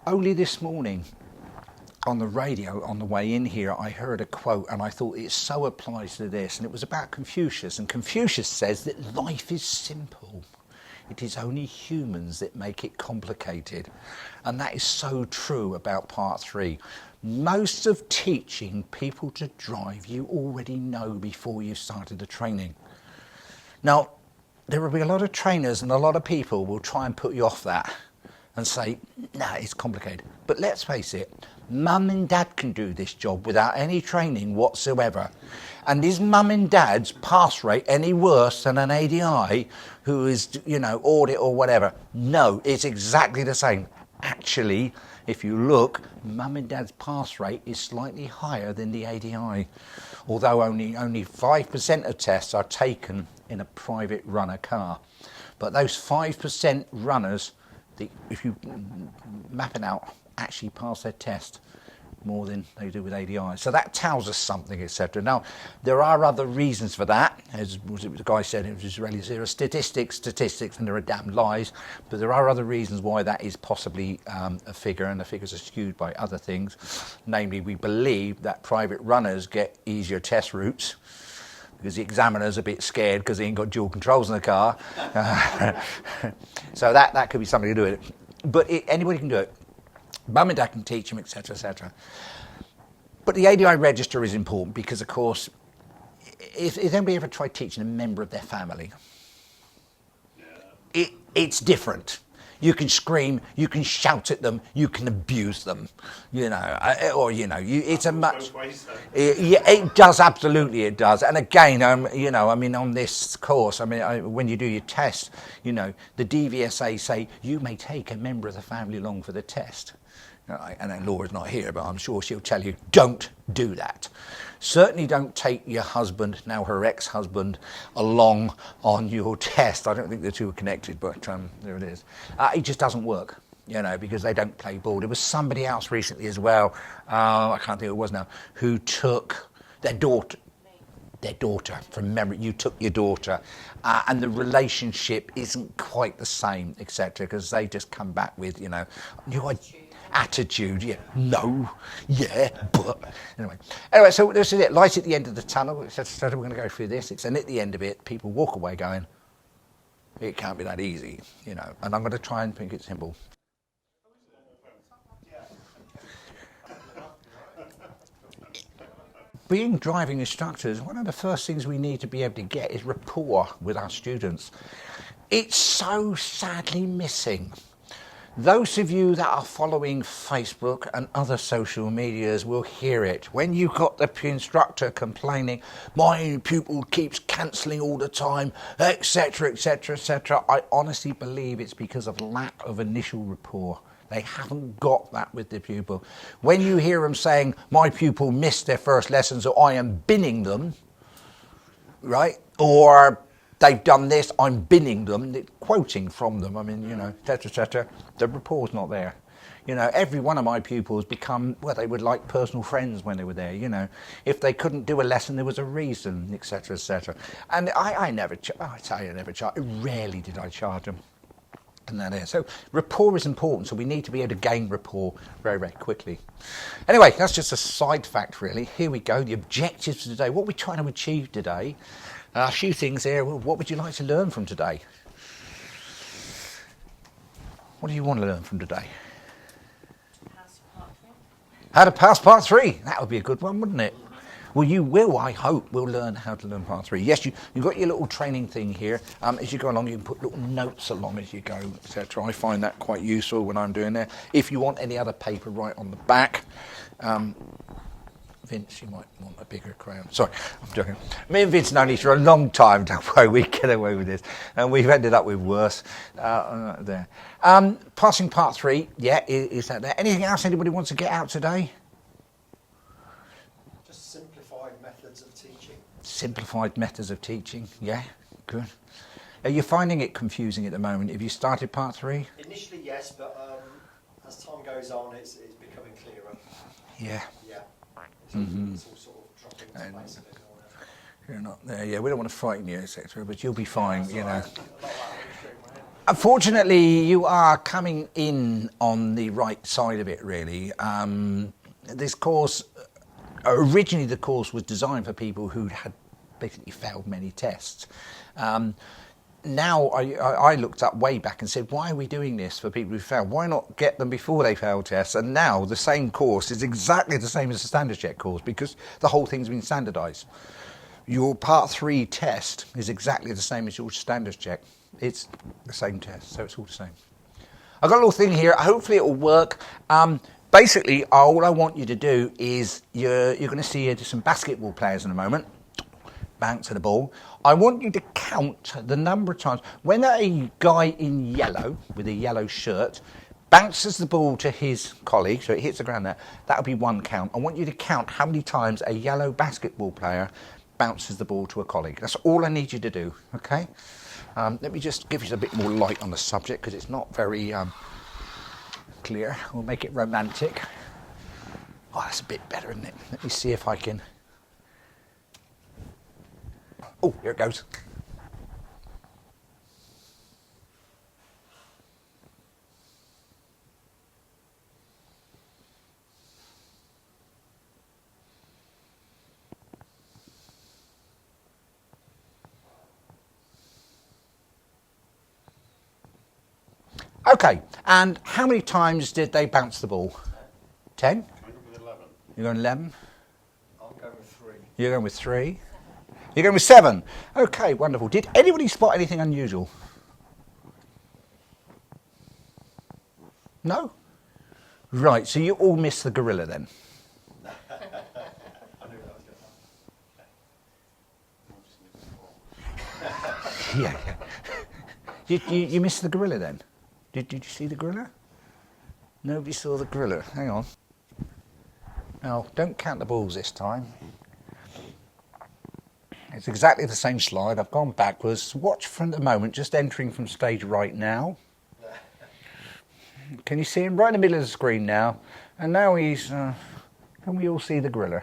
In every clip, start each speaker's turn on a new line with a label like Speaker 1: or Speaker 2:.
Speaker 1: Only this morning on the radio on the way in here I heard a quote and I thought it so applies to this, and it was about Confucius, and Confucius says that life is simple. It is only humans that make it complicated. And that is so true about part 3. Most of teaching people to drive you already know before you started the training. Now, there will be a lot of trainers and a lot of people will try and put you off that and say, nah, it's complicated. But let's face it, mum and dad can do this job without any training whatsoever. And is mum and dad's pass rate any worse than an ADI who is, audit or whatever? No, it's exactly the same. Actually, if you look, mum and dad's pass rate is slightly higher than the ADI, although only 5% of tests are taken in a private runner car. But those 5% runners, if you map it out, actually pass their test more than they do with ADI. So that tells us something, etc. Now, there are other reasons for that. As the guy said, it was Israelis, there are statistics, and there are damn lies. But there are other reasons why that is possibly a figure, and the figures are skewed by other things. Namely, we believe that private runners get easier test routes because the examiner's a bit scared because he ain't got dual controls in the car. So that could be something to do with it. But anybody can do it. Mum and dad can teach them, etc., etc. But the ADI register is important because, of course, if anybody ever tried teaching a member of their family, it's different. You can scream, you can shout at them, you can abuse them, it's a much. It does, absolutely, it does. And again, on this course, when you do your test, the DVSA say you may take a member of the family along for the test. And Laura's not here, but I'm sure she'll tell you, don't do that. Certainly don't take your husband, now her ex-husband, along on your test. I don't think the two are connected, but there it is. It just doesn't work, because they don't play ball. There was somebody else recently as well, I can't think who it was now, who took their daughter, from memory. You took your daughter, and the relationship isn't quite the same, etc., because they just come back with, attitude, but anyway, so this is it. Light at the end of the tunnel. So we're going to go through this. And at the end of it, people walk away going, it can't be that easy, And I'm going to try and make it simple. Being driving instructors, one of the first things we need to be able to get is rapport with our students. It's so sadly missing. Those of you that are following Facebook and other social medias will hear it. When you've got the instructor complaining, my pupil keeps cancelling all the time, etc., etc., etc., I honestly believe it's because of lack of initial rapport. They haven't got that with the pupil. When you hear them saying, my pupil missed their first lesson, so I am binning them, right? Or they've done this, I'm binning them, quoting from them, etc., etc. The rapport's not there. Every one of my pupils become, they were like personal friends when they were there, If they couldn't do a lesson, there was a reason, etc., etc. And I rarely did I charge them. And that is. So rapport is important, so we need to be able to gain rapport very, very quickly. Anyway, that's just a side fact, really. Here we go, the objectives for today. What are we trying to achieve today? A few things here. What would you like to learn from today? What do you want to learn from today? How to pass part 3. That would be a good one, wouldn't it? Well, you will, I hope, will learn how to learn part 3. Yes, you've got your little training thing here. As you go along, you can put little notes along as you go, etc. I find that quite useful when I'm doing that. If you want any other paper, right on the back. Vince, you might want a bigger crayon. Sorry, I'm joking. Me and Vince know each other a long time, don't worry, we get away with this. And we've ended up with worse. There. Passing part 3, is that there? Anything else anybody wants to get out today?
Speaker 2: Just simplified methods of teaching.
Speaker 1: Simplified methods of teaching, yeah, good. Are you finding it confusing at the moment? Have you started part 3?
Speaker 2: Initially, yes, but as time goes on, it's becoming clearer.
Speaker 1: Yeah.
Speaker 2: Yeah. It's all sort of dropping into place a bit more now.
Speaker 1: You're not there, we don't want to frighten you, etc., but you'll be fine, Unfortunately, you are coming in on the right side of it, really. This course, originally the course was designed for people who had basically failed many tests. Now I looked up way back and said, why are we doing this for people who failed? Why not get them before they fail tests? And now the same course is exactly the same as the standards check course because the whole thing's been standardised. Your part 3 test is exactly the same as your standards check. It's the same test, so it's all the same. I've got a little thing here. Hopefully it will work. Basically, all I want you to do is you're going to see some basketball players in a moment. Bounce to the ball. I want you to count the number of times when a guy in yellow with a yellow shirt bounces the ball to his colleague, so it hits the ground there. That'll be one count. I want you to count how many times a yellow basketball player bounces the ball to a colleague. That's all I need you to do, okay? Let me just give you a bit more light on the subject because it's not very clear. We'll make it romantic. Oh, that's a bit better, isn't it? Let me see if I can... Oh, here it goes. Okay, and how many times did they bounce the ball? 10?
Speaker 3: I'm going with 11.
Speaker 1: You're going 11?
Speaker 2: I'm going with 3.
Speaker 1: You're going with 3? You're going with 7? Okay, wonderful. Did anybody spot anything unusual? No? Right, so you all missed the gorilla then?
Speaker 2: I knew that was going to happen.
Speaker 1: Yeah. You missed the gorilla then? Did you see the gorilla? Nobody saw the gorilla. Hang on. Now, don't count the balls this time. It's exactly the same slide. I've gone backwards. Watch from the moment, just entering from stage right now. Can you see him right in the middle of the screen now? And now he's... can we all see the gorilla?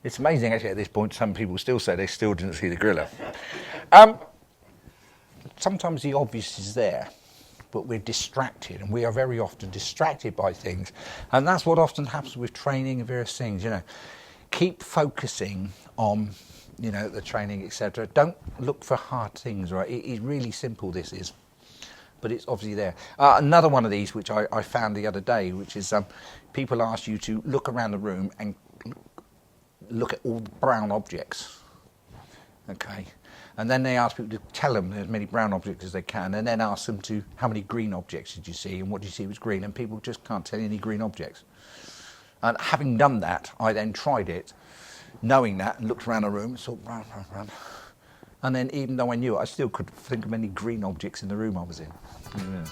Speaker 1: It's amazing, actually, at this point, some people still say they still didn't see the gorilla. Sometimes the obvious is there, but we're distracted, and we are very often distracted by things. And that's what often happens with training and various things, you know. Keep focusing on... the training, etc. Don't look for hard things, right? It is really simple, this is. But it's obviously there. Another one of these, which I found the other day, which is people ask you to look around the room and look at all the brown objects. Okay? And then they ask people to tell them as many brown objects as they can, and then ask them to, how many green objects did you see, and what did you see was green? And people just can't tell you any green objects. And having done that, I then tried it, knowing that, and looked around the room and saw brown. And then even though I knew it, I still couldn't think of any green objects in the room I was in. Yeah.